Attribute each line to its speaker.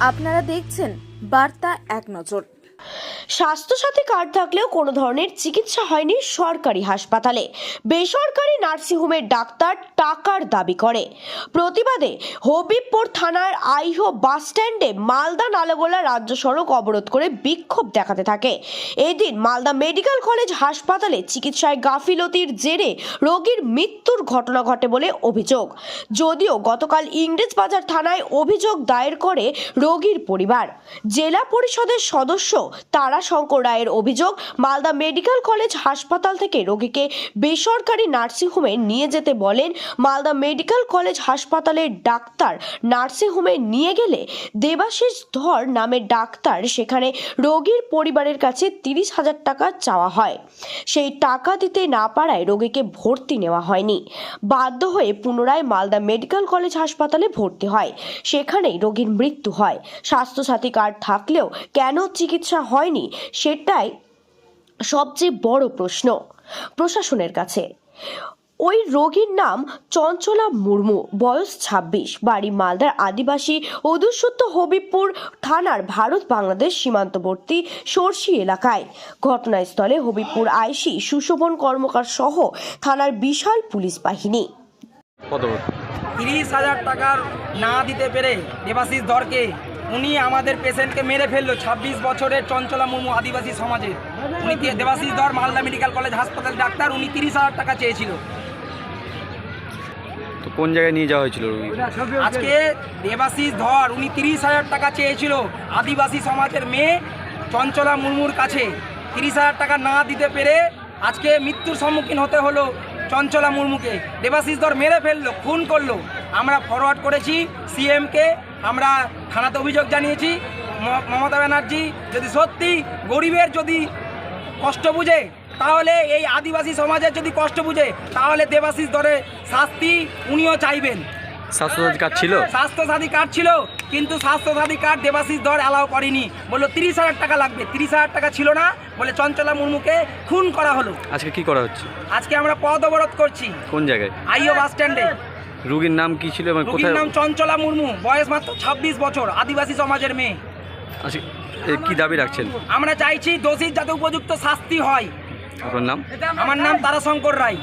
Speaker 1: আপনারা দেখছেন বার্তা এক নজর।
Speaker 2: স্বাস্থ্যসাথী কার্ড থাকলেও কোনো ধরনের চিকিৎসা হয়নি সরকারি হাসপাতালে। বেসরকারি নার্সিংহোমের ডাক্তার টাকার দাবি করে। প্রতিবাদে হবিবপুর থানার আইহো বাস স্ট্যান্ডে মালদা নালাগোলা রাজ্য সড়ক অবরোধ করে বিক্ষোভ দেখাতে থাকে। এদিন মালদা মেডিকেল কলেজ হাসপাতালে চিকিৎসায় গাফিলতির জেরে রোগীর মৃত্যুর ঘটনা ঘটে বলে অভিযোগ। যদিও গতকাল ইংরেজবাজার থানায় অভিযোগ দায়ের করে রোগীর পরিবার। জেলা পরিষদের সদস্য তারাশঙ্কর রায়ের অভিযোগ, মালদা মেডিকেল কলেজ হাসপাতাল থেকে রোগীকে বেসরকারি নার্সিংহোমে নিয়ে যেতে বলেন। মালদা মেডিকেল কলেজ হাসপাতালের ডাক্তার নার্সিংহোমে নিয়ে গেলে দেবাশিস ধর নামের ডাক্তার সেখানে রোগীর পরিবারের কাছে 30,000 টাকা চাওয়া হয়। সেই টাকা দিতে না পারায় রোগীকে ভর্তি নেওয়া হয়নি। বাধ্য হয়ে পুনরায় মালদা মেডিকেল কলেজ হাসপাতালে ভর্তি হয়। সেখানেই রোগীর মৃত্যু হয়। স্বাস্থ্যসাথী কার্ড থাকলেও কেন চিকিৎসা হয়নি সেটাই সবচেয়ে বড় প্রশ্ন প্রশাসনের কাছে। ওই রোগীর নাম চঞ্চলা মুর্মু, বয়স 26, বাড়ি মালদার আদিবাসী অধ্যুষিত হবিবপুর থানার ভারত বাংলাদেশ সীমান্তবর্তী সরসি এলাকায়। ঘটনাস্থলে হবিবপুর আইসি সুশোভন কর্মকার সহ থানার বিশাল পুলিশ বাহিনী।
Speaker 3: 30,000 টাকার না দিতে পেরে দেবাশিস ধরকে উনি আমাদের পেশেন্টকে মেরে ফেললো। 26 বছরের চঞ্চলা মুর্মু, আদিবাসী সমাজের। উনি দেবাশিস ধর মালদা মেডিকেল কলেজ হাসপাতাল ডাক্তার। উনি 30,000 টাকা চেয়েছিল।
Speaker 4: তো কোন জায়গায় নিয়ে যাওয়া হয়েছিল রোগী?
Speaker 3: আজকে দেবাশিস ধর উনি 30,000 টাকা চেয়েছিল আদিবাসী সমাজের মেয়ে চঞ্চলা মুর্মুর কাছে। 30,000 টাকা না দিতে পেরে আজকে মৃত্যুর সম্মুখীন হতে হলো চঞ্চলা মুর্মুকে। দেবাশিস ধর মেরে ফেললো, খুন করলো। আমরা ফরওয়ার্ড করেছি সিএমকে, আমরা থানাতে অভিযোগ জানিয়েছি। মমতা ব্যানার্জি যদি সত্যি গরিবের যদি কষ্ট বুঝে, তাহলে এই আদিবাসী সমাজের যদি কষ্ট বুঝে, তাহলে দেবাশিস ধরে শাস্তি উনিও চাইবেন।
Speaker 4: স্বাস্থ্যসাথী কার্ড ছিল?
Speaker 3: স্বাস্থ্যসাথী কার্ড ছিল, কিন্তু স্বাস্থ্যসাথী কার্ড দেবাশিস ধর অ্যালাউ করেনি। বললো 30,000 টাকা লাগবে। 30,000 টাকা ছিল না বলে চঞ্চলা মুর্মুকে খুন করা হলো।
Speaker 4: আজকে কি করা হচ্ছে?
Speaker 3: আজকে আমরা পথ অবরোধ করছি।
Speaker 4: কোন জায়গায়?
Speaker 3: আইও বাস স্ট্যান্ডে।
Speaker 4: রোগীর নাম কি ছিল এবং
Speaker 3: রোগীর
Speaker 4: কোথায়?
Speaker 3: নাম চঞ্চলা মুর্মু, বয়স মাত্র 26 বছর, আদিবাসী সমাজের মেয়ে।
Speaker 4: আজকে কি দাবি রাখছেন?
Speaker 3: আমরা চাইছি দোষীর যাতে উপযুক্ত শাস্তি হয়।
Speaker 4: আপনার নাম?
Speaker 3: আমার নাম তারাশঙ্কর রায়।